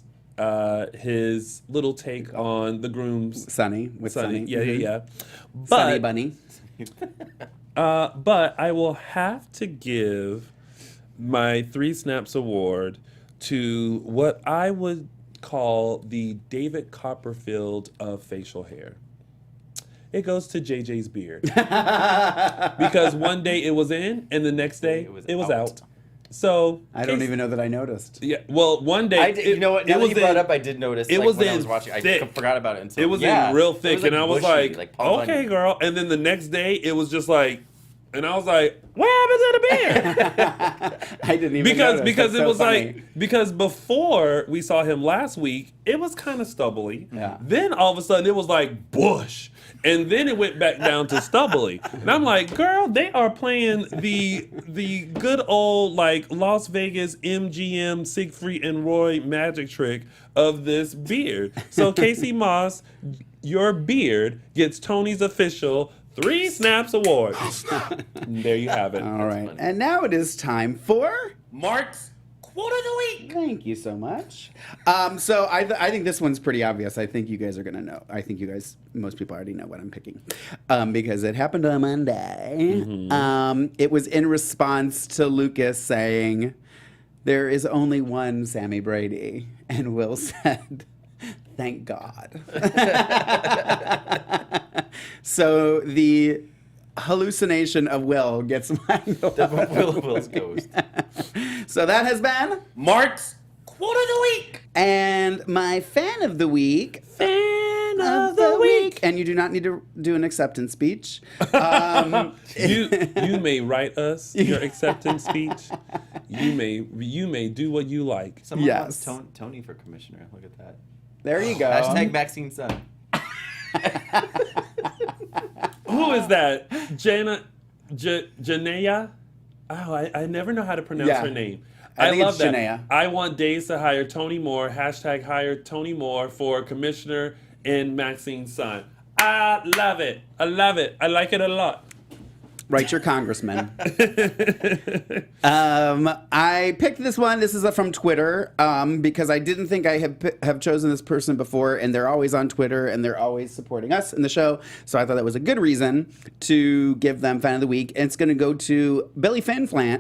his little take on the groom's Sunny with Sunny. Yeah. Sunny But Bunny. but I will have to give my 3 Snaps Award to what I would call the David Copperfield of facial hair. It goes to JJ's beard. Because one day it was in, and the next day it was out. So I don't even know that I noticed. Yeah, well, one day I did, you know what? Now it that was you brought in, it up, I did notice. it like, was when I in was watching. I thick. forgot about it until It was yeah, in real it thick, was, and I was bushy, like, Paul okay, Bunyan. girl. And then the next day, it was just like, and I was like, what happened to the beard? I didn't even because notice. because That's it so was funny. like because before we saw him last week, it was kind of stubbly. Yeah. Then all of a sudden, it was like bush. And then it went back down to stubbly. And I'm like, girl, they are playing the good old like Las Vegas MGM Siegfried and Roy magic trick of this beard. So Casey Moss, your beard gets Tony's official 3 Snaps Award. There you have it. All right. And now it is time for Mark's quote of the week. Thank you so much. So I think this one's pretty obvious. I think you guys are going to know. I think you guys, most people already know what I'm picking because it happened on Monday. It was in response to Lucas saying, there is only one Sammy Brady. And Will said, thank God. So the hallucination of Will gets mine. Will's ghost. So that has been Mark's quote of the week. And my fan of the week. Fan of the week. And you do not need to do an acceptance speech. You may write us your acceptance speech. You may do what you like. Someone Yes. wants Tony for commissioner. Look at that. There you go. Hashtag Maxine Son. Who is that? Janaea? Oh, I never know how to pronounce her name. I think love it's that. Janaea. I want Days to hire Tony Moore. Hashtag hire Tony Moore for commissioner in Maxine's son. I love it. I love it. I like it a lot. Write your congressman. I picked this one. This is from Twitter because I didn't think I have chosen this person before, and they're always on Twitter and they're always supporting us in the show. So I thought that was a good reason to give them fan of the week. And it's going to go to Billy Flynn fan.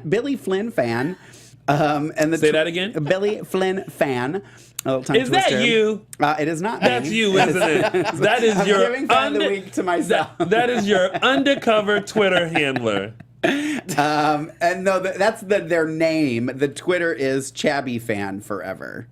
And Say that again? Billy Flynn fan. A little tongue Is that twister. you? It is not me. That's you, isn't it? That is I'm your giving fan of the week to myself. that is your undercover Twitter handler. And no, that's their name. The Twitter is Chabby Fan Forever.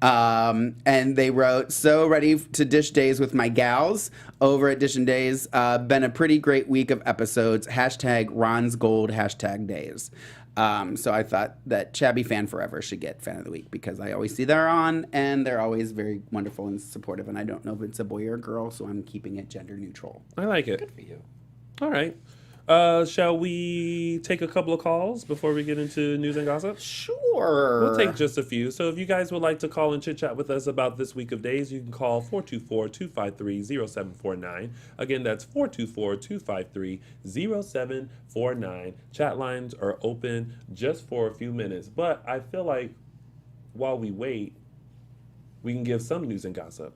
And they wrote, so ready to dish days with my gals over at Dishin Days. Been a pretty great week of episodes. Hashtag Ron's Gold, hashtag days. So I thought that Chabby Fan Forever should get Fan of the Week because I always see they're on and they're always very wonderful and supportive. And I don't know if it's a boy or a girl, so I'm keeping it gender neutral. I like it. Good for you. All right. Shall we take a couple of calls before we get into news and gossip? Sure. We'll take just a few. So if you guys would like to call and chit-chat with us about this week of days, you can call 424-253-0749. Again, that's 424-253-0749. Chat lines are open just for a few minutes. But I feel like while we wait, we can give some news and gossip.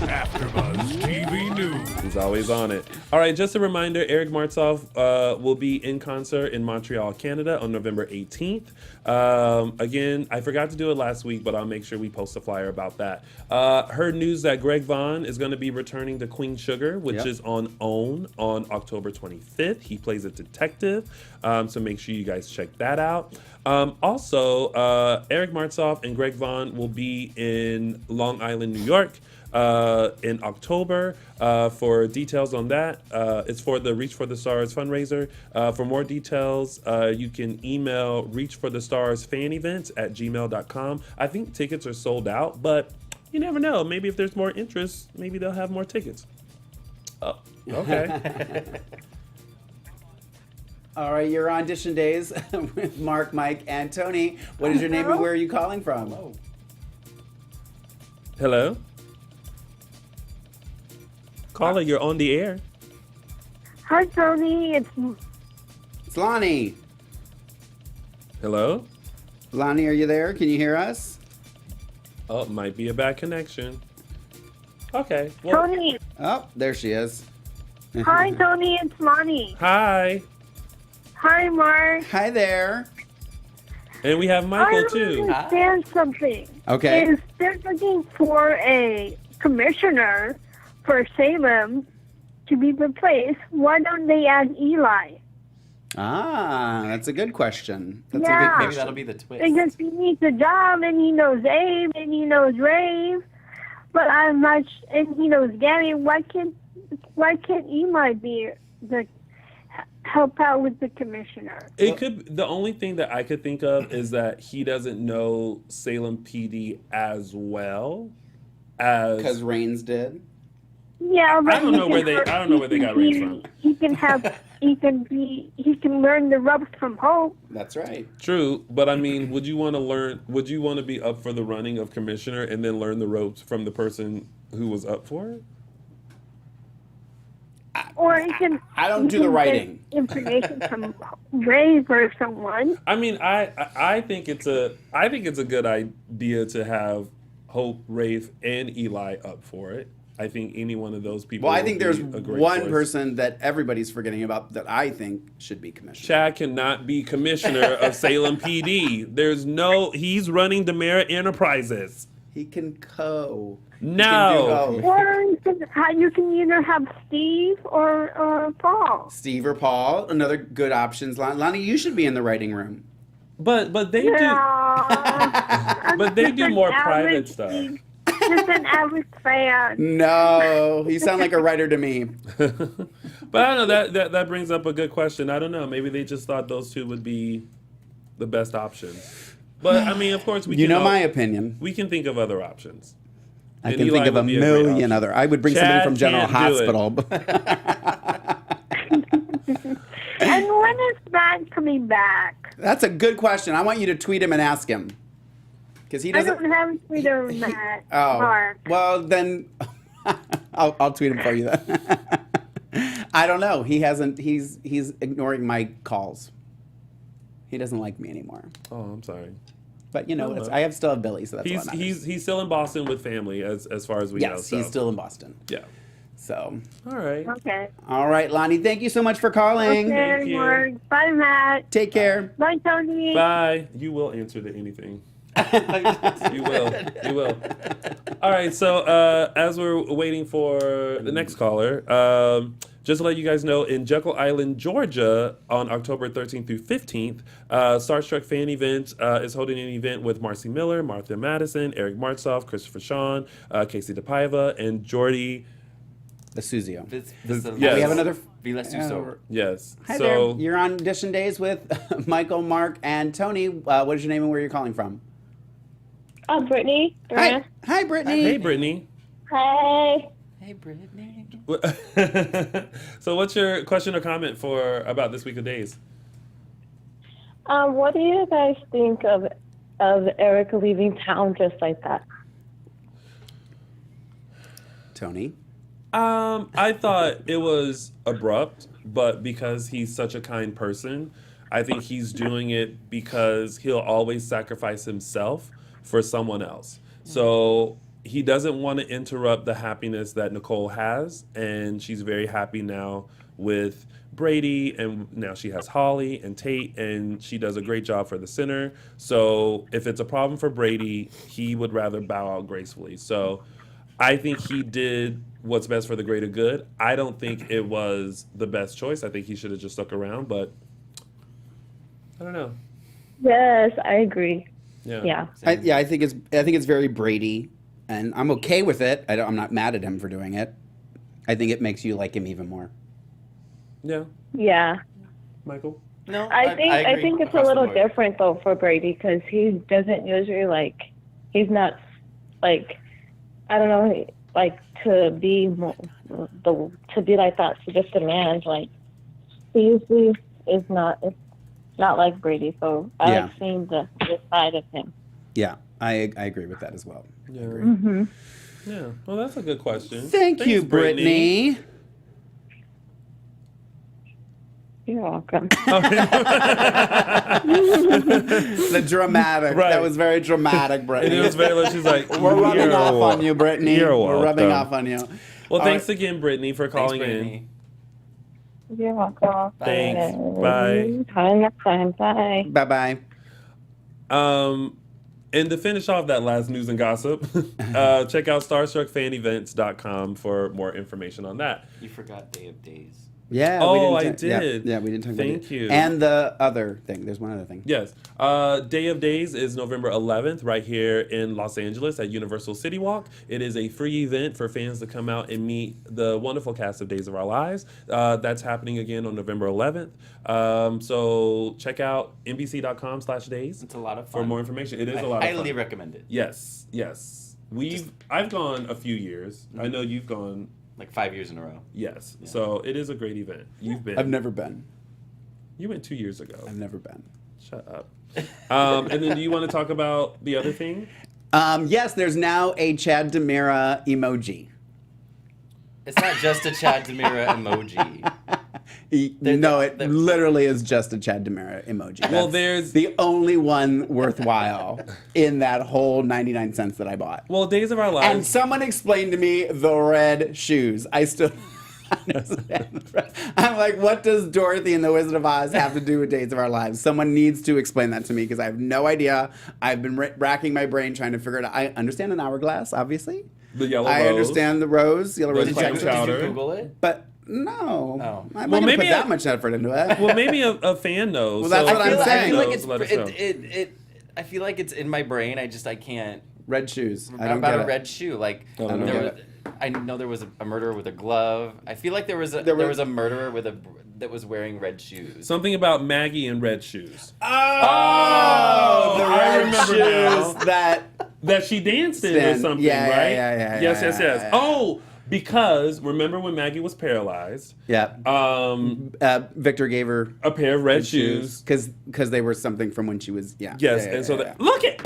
AfterBuzz TV News. He's always on it. All right, just a reminder, Eric Martsolf will be in concert in Montreal, Canada on November 18th. Again, I forgot to do it last week, but I'll make sure we post a flyer about that. Heard news that Greg Vaughn is going to be returning to Queen Sugar, which is on OWN on October 25th. He plays a detective, so make sure you guys check that out. Also, Eric Martzoff and Greg Vaughn will be in Long Island, New York in October. For details on that, it's for the Reach for the Stars fundraiser. For more details, you can email reachforthestarsfanevents@gmail.com. I think tickets are sold out, but you never know. Maybe if there's more interest, maybe they'll have more tickets. Oh, okay. All right, you're on Dishin Days with Mark, Mike, and Tony. What is your name and where are you calling from? Hello? Caller, you're on the air. Hi, Tony. It's Lonnie. Hello? Lonnie, are you there? Can you hear us? Oh, might be a bad connection. Okay. Well, Tony. Oh, there she is. Hi, Tony. It's Lonnie. hi. Hi, Mark. Hi there. And we have Michael, I don't too. understand something. Okay. If they're looking for a commissioner for Salem to be replaced, why don't they add Eli? Ah, that's a good question. That's Yeah. a good Maybe question. that'll be the twist. Because he needs a job, and he knows Abe, and he knows Rave, but I'm not, and he knows Gabby. Why can't Eli be the help out with the commissioner? It could. The only thing that I could think of is that he doesn't know Salem PD as well as. Because Reigns did. Yeah, but I don't know where they got Reigns from. He can learn the ropes from Hope. That's right. True, but I mean, would you want to be up for the running of commissioner and then learn the ropes from the person who was up for it? Or he can. I don't he do the can writing. get information from Rave or someone. I mean, I think it's a good idea to have Hope, Rafe, and Eli up for it. I think any one of those people. Well, I would think be there's a great one choice. person that everybody's forgetting about that I think should be commissioner. Chad cannot be commissioner of Salem PD. He's running Demera Enterprises. He can co. No. He can do both. Or you can either have Steve or Paul. Steve or Paul, another good options. Lonnie, you should be in the writing room. But they do Yeah. but they do Just more an private average stuff. Steve. Just an average fan. No, you sound like a writer to me. But I don't know, that brings up a good question. I don't know. Maybe they just thought those two would be the best options. But I mean, of course, You know my opinion. we can think of other options. I And can Eli think of a would be a great million option. other. I would bring somebody Chad from General can't do it. Hospital. And when is Matt coming back? That's a good question. I want you to tweet him and ask him. Because he I doesn't. don't have Twitter, Matt. Oh, Mark. well then, I'll tweet him for you then. I don't know. He hasn't. He's ignoring my calls. He doesn't like me anymore. Oh, I'm sorry. But you know, Oh, well. I have still have Billy, so that's He's what matters. he's still in Boston with family as far as we know. Yes, So. he's still in Boston. Yeah. So, All right. Okay. all right, Lonnie. Thank you so much for calling. Okay, you. Mark. Bye, Matt. Take care. Bye, Tony. Bye. You will answer to anything. You will. You will. All right. So as we're waiting for the next caller, just to let you guys know, in Jekyll Island, Georgia, on October 13th through 15th, Star Trek Fan Event is holding an event with Marcy Miller, Martha Madison, Eric Martzoff, Christopher Sean, Casey DePaiva, and Jordy. Vesuzio. Yes. We have another. Yes. Hi so there. You're on Dishin Days with Michael, Mark, and Tony. What is your name and where you're calling from? Brittany. Hi, hi, Brittany. hey, Brittany. Hey. Hey, Brittany. So what's your question or comment about this week of days? What do you guys think of Eric leaving town just like that? Tony. I thought it was abrupt, but because he's such a kind person, I think he's doing it because he'll always sacrifice himself for someone else. So he doesn't want to interrupt the happiness that Nicole has, and she's very happy now with Brady, and now she has Holly and Tate, and she does a great job for the center. So if it's a problem for Brady, he would rather bow out gracefully. So I think he did what's best for the greater good. I don't think it was the best choice. I think he should have just stuck around, but I don't know. Yes, I agree. Yeah. Yeah. I think it's very Brady, and I'm okay with it. I'm not mad at him for doing it. I think it makes you like him even more. Yeah. Yeah. Michael? No, I agree think it's a across the little board. different though for Brady because he doesn't usually he's not like I don't know to be like that to just demand he usually is not it's not like Brady, so I Yeah. like seeing this side of him. Yeah, I agree with that as well. Yeah. Mm-hmm. Yeah. Well, that's a good question. Thank you, Thanks, Brittany. You're welcome. The dramatic. Right. That was very dramatic, And Brittany. it was very like, she's like, We're rubbing "You're off welcome." on you, Brittany. You're We're rubbing welcome. off on you. Well, All thanks right. again, Brittany, for Thanks, calling in. Brittany. You're welcome. Thanks. Bye. Till next time. Bye. Bye-bye. And to finish off that last news and gossip, check out StarstruckFanEvents.com for more information on that. You forgot Day of Days. Yeah. Oh, we I didn't ta- did. Yeah, we didn't talk about Thank it. you. And the other thing. There's one other thing. Yes. Day of Days is November 11th right here in Los Angeles at Universal City Walk. It is a free event for fans to come out and meet the wonderful cast of Days of Our Lives. That's happening again on November 11th. So check out NBC.com/days It's a lot of for fun. more information. It is I a lot of fun. highly recommend it. Yes, yes. I've gone a few years. I know you've gone. Like 5 years in a row. Yes. Yeah. So it is a great event. You've been. I've never been. You went 2 years ago. I've never been. Shut up. And then do you want to talk about the other thing? Yes, there's now a Chad Demira emoji. It's not just a Chad Demira emoji. No, it they're- literally is just a Chad Demira emoji. Well, That's there's- the only one worthwhile in that whole 99 cents that I bought. Well, Days of Our And Lives. someone explained to me the red shoes. I still understand. I'm like, what does Dorothy and the Wizard of Oz have to do with Days of Our Lives? Someone needs to explain that to me because I have no idea. I've been racking my brain trying to figure it out. I understand an hourglass, obviously. The yellow I rose. understand the rose, yellow rose The clam clam chowder. chowder. Did you Google it? But no, Oh. I'm Well, not gonna maybe put that much effort into it. Well, maybe a fan knows. Well, that's So what I'm if a fan saying. I feel like knows, it's let us know. I feel like it's in my brain. I can't Red shoes. I don't about get a it. red shoe. Like I don't get was, I know there was a murderer with a glove. I feel like there was a murderer that was wearing red shoes. Something about Maggie and red shoes. Oh, the I red remember shoes now. that. She danced in or Stand- something, yeah, yeah, right? yeah, yeah, yes, yeah, yes, yeah, yes. yeah. Oh, because remember when Maggie was paralyzed? Yeah. Victor gave her A pair of red shoes. because they were something from when she was Yes, Yeah, and so yeah, look at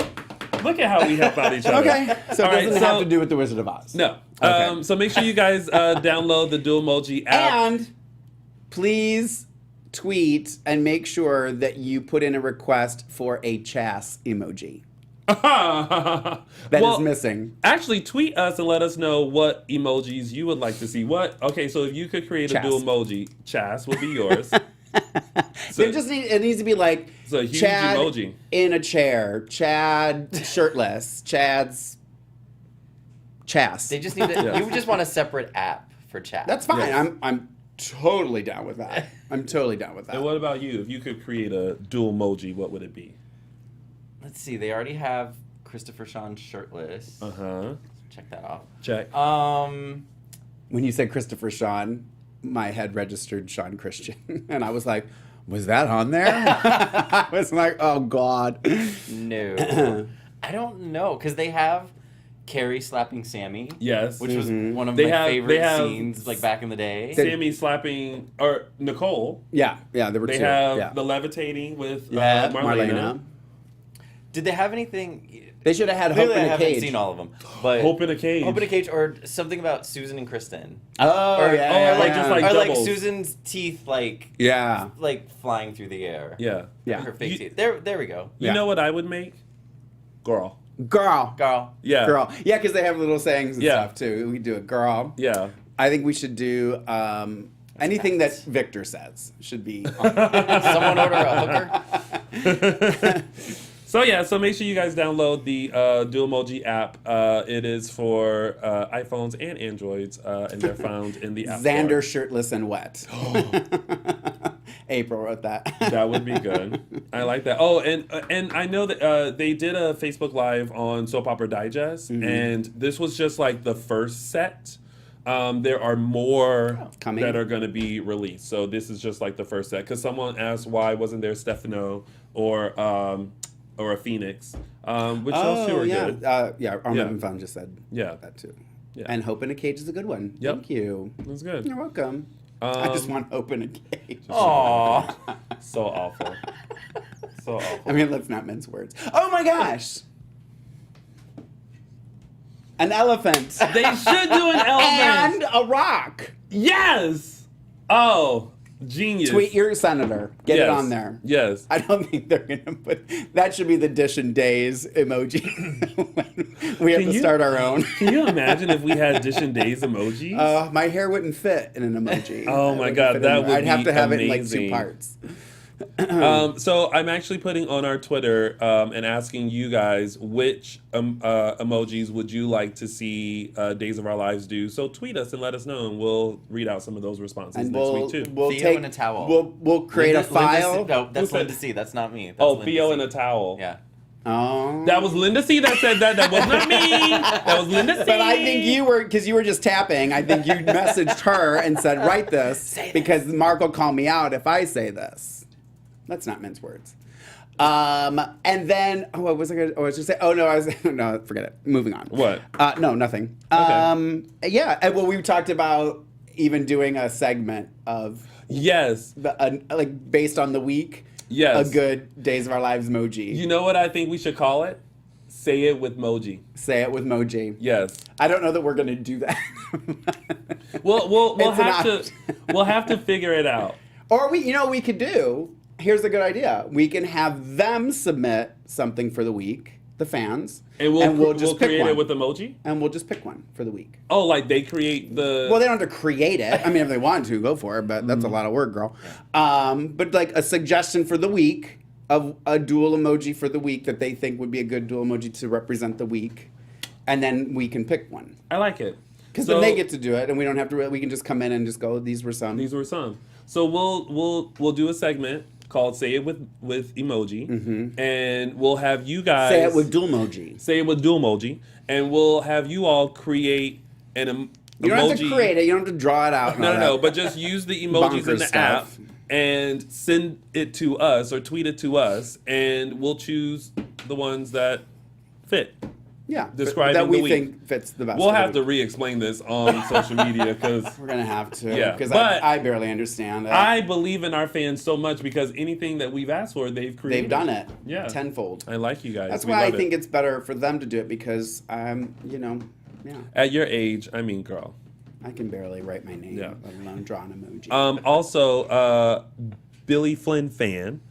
how we help out each other. Okay, so it All right, doesn't have to do with the Wizard of Oz. No. Okay. So make sure you guys download the Dualmoji app. And please tweet and make sure that you put in a request for a chas emoji that is missing. Actually, tweet us and let us know what emojis you would like to see. Okay, so if you could create Chas. a dual emoji, Chas will be yours. It needs to be like It's a huge Chad emoji. in a chair, Chad shirtless, Chad's chas. They just need to. Yeah. You just want a separate app for chat. That's fine. Yes. I'm totally down with that. I'm totally down with that. And what about you? If you could create a dual emoji, what would it be? Let's see. They already have Christopher Sean shirtless. Uh-huh. Check that off. Check. When you said Christopher Sean, my head registered Sean Christian, and I was like, was that on there? I was like, oh God. No. I don't know because they have Carrie slapping Sammy. Yes. Which was one of They my have- favorite they have- scenes, like back in the day. Sammy slapping, or Nicole. Yeah, there were They two. have yeah. the levitating with Yeah, Marlena. Did they have anything? They should have had Clearly, Hope in I a haven't Cage. seen all of them. But Hope in a Cage. Hope in a Cage, or something about Susan and Kristen. Oh, Or, yeah, or like yeah. just like or like doubles. Susan's teeth, like Yeah. flying through the air. Yeah. Yeah. Her fake You- teeth. There we go. You Yeah. know what I would make? Girl. Girl. Girl. Yeah. Girl. Yeah, because they have little sayings and Yeah. stuff too. We do it, girl. Yeah. I think we should do anything that Victor says should be. Someone order a hooker. So make sure you guys download the Dualmoji app. It is for iPhones and Androids, and they're found in the App Store. Xander shirtless and wet. April wrote that. That would be good. I like that. Oh, and I know that they did a Facebook Live on Soap Opera Digest, and this was just like the first set. There are more Coming. that are going to be released. So this is just like the first set. Because someone asked why wasn't there Stefano or a Phoenix, which those two are good. Armand Yeah. and Fun just said that too. Yeah. And Hope in a Cage is a good one. Yep. Thank you. That's good. You're welcome. I just want Hope in a Cage. Aww. So awful. So awful. I mean, let's not mince words. Oh my gosh! An elephant. They should do an elephant. And a rock. Yes. Oh, genius. Tweet your senator. Get it on there. Yes. I don't think they're going to put... That should be the DISHIN Days emoji. We have Can to you- start our own. Can you imagine if we had DISHIN Days emojis? My hair wouldn't fit in an emoji. Oh It my wouldn't God, fit that in- would I'd have be to have it in like amazing. 2 parts. So I'm actually putting on our Twitter and asking you guys which emojis would you like to see Days of Our Lives do. So tweet us and let us know, and we'll read out some of those responses And next week too. we'll Theo take and a towel. We'll create a Linda C. file. No, that's Who said- Linda C. That's not me. That's Oh, Linda Theo C. and a towel. Yeah. Oh. That was Linda C. that said that. That was not me. That was Linda C. But I think you were, because you were just tapping, I think you messaged her and said, write this, because Mark will call me out if I say this. Let's not mince words. And then, what was I going to, I was just saying, no, forget it. Moving on. What? No, nothing. Okay. Yeah, and, well, we talked about even doing a segment of, Yes. like, based on the week. Yes. A good Days of Our Lives emoji. You know what I think we should call it? Say it with Moji. Say it with Moji. Yes. I don't know that we're going to do that. We'll It's an have to option. we'll have to figure it out. Or we could do, here's a good idea. We can have them submit something for the week, the fans, And we'll just pick create one. it with emoji. And we'll just pick one for the week. Oh, like they create the. Well, they don't have to create it. I mean, if they want to, go for it, but that's a lot of work, girl. But like a suggestion for the week of a dual emoji for the week that they think would be a good dual emoji to represent the week. And then we can pick one. I like it. Because then they get to do it, and we don't have to. We can just come in and just go. These were some. These were some. So we'll do a segment called "Say It with Emoji," and we'll have you guys Say it with dual emoji. Say it with dual emoji, and we'll have you all create an emoji. You don't have to create it. You don't have to draw it out. and all No, that. but just use the emojis in Bonkers the stuff. app and send it to us or tweet it to us, and we'll choose the ones that fit. Yeah, Describing that we the week. think fits the best. We'll for the have to week. re-explain this on social media because We're gonna have to. Yeah, because but I barely understand it. I believe in our fans so much because anything that we've asked for, they've created. They've done it. Yeah. Tenfold. I like you guys. That's We why I love think it. it's better for them to do it because yeah, At your age, I mean, girl. I can barely write my name, Yeah. let alone draw an emoji. Also, Billy Flynn fan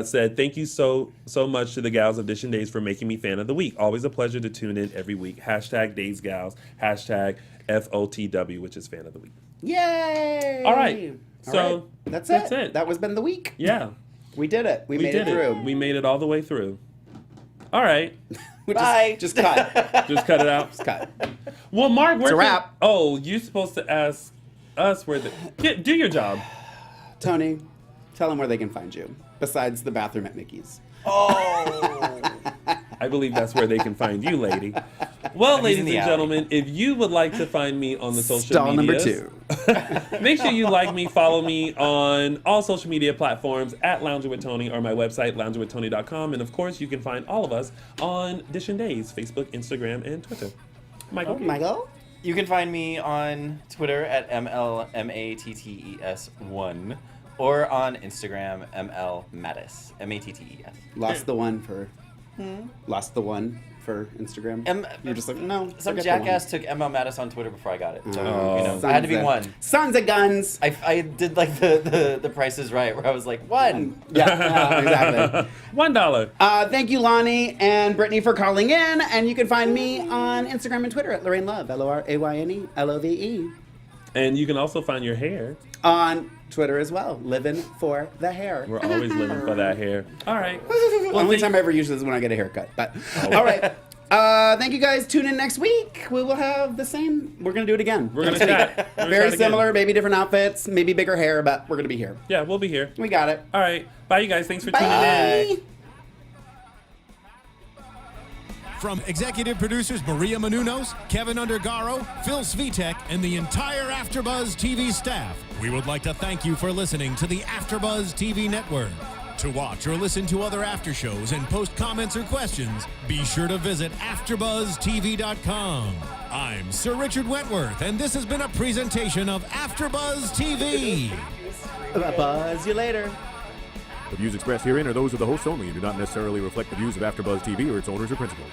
said, "Thank you so much to the gals of DISHIN Days for making me fan of the week. Always a pleasure to tune in every week. Hashtag Days Gals. Hashtag FOTW, which is fan of the week." Yay! All right. All So right. That's that's it. it. That was been the week. Yeah, We did it. We made did it through. We made it all the way through. All right, Bye. Just cut. just cut it out. Just cut. Well, Mark, where a can- wrap. Oh, you're supposed to ask us where do your job. Tony, tell them where they can find you. Besides the bathroom at Mickey's. Oh. I believe that's where they can find you, lady. Well, I'm ladies using and the alley. gentlemen, if you would like to find me on the social Stall number medias, 2. make sure you like me, follow me on all social media platforms at Lounging with Tony or my website, loungingwithtony.com. And of course, you can find all of us on DISHIN Days, Facebook, Instagram, and Twitter. Michael? Michael? You can find me on Twitter at MLMATTES1 or on Instagram MLMattes, MATTES. Lost the one for Instagram. You're just like, no. Some forget the jackass took ML Mattis on Twitter before I got it. So, Oh. I had to be Sons of- one. Sons of guns. I did like the Price is Right, where I was like, one. Yeah, exactly. $1. Thank you, Lonnie and Brittany, for calling in. And you can find me on Instagram and Twitter at Lorraine Love, LORAYNE, And you can also find your hair. on Twitter as well, living for the hair. We're always living for that hair. All right. Only time I ever use this is when I get a haircut. But all right. Thank you guys. Tune in next week. We will have the same. We're going to do it again. We're gonna chat. We're gonna Very chat again. similar, maybe different outfits, maybe bigger hair, but we're going to be here. Yeah, we'll be here. We got it. All right. Bye, you guys. Thanks for tuning in. Bye. From executive producers Maria Menounos, Kevin Undergaro, Phil Svitek, and the entire AfterBuzz TV staff, we would like to thank you for listening to the AfterBuzz TV network. To watch or listen to other after shows and post comments or questions, be sure to visit AfterBuzzTV.com. I'm Sir Richard Wentworth, and this has been a presentation of AfterBuzz TV. Buzz you later. The views expressed herein are those of the hosts only and do not necessarily reflect the views of AfterBuzz TV or its owners or principals.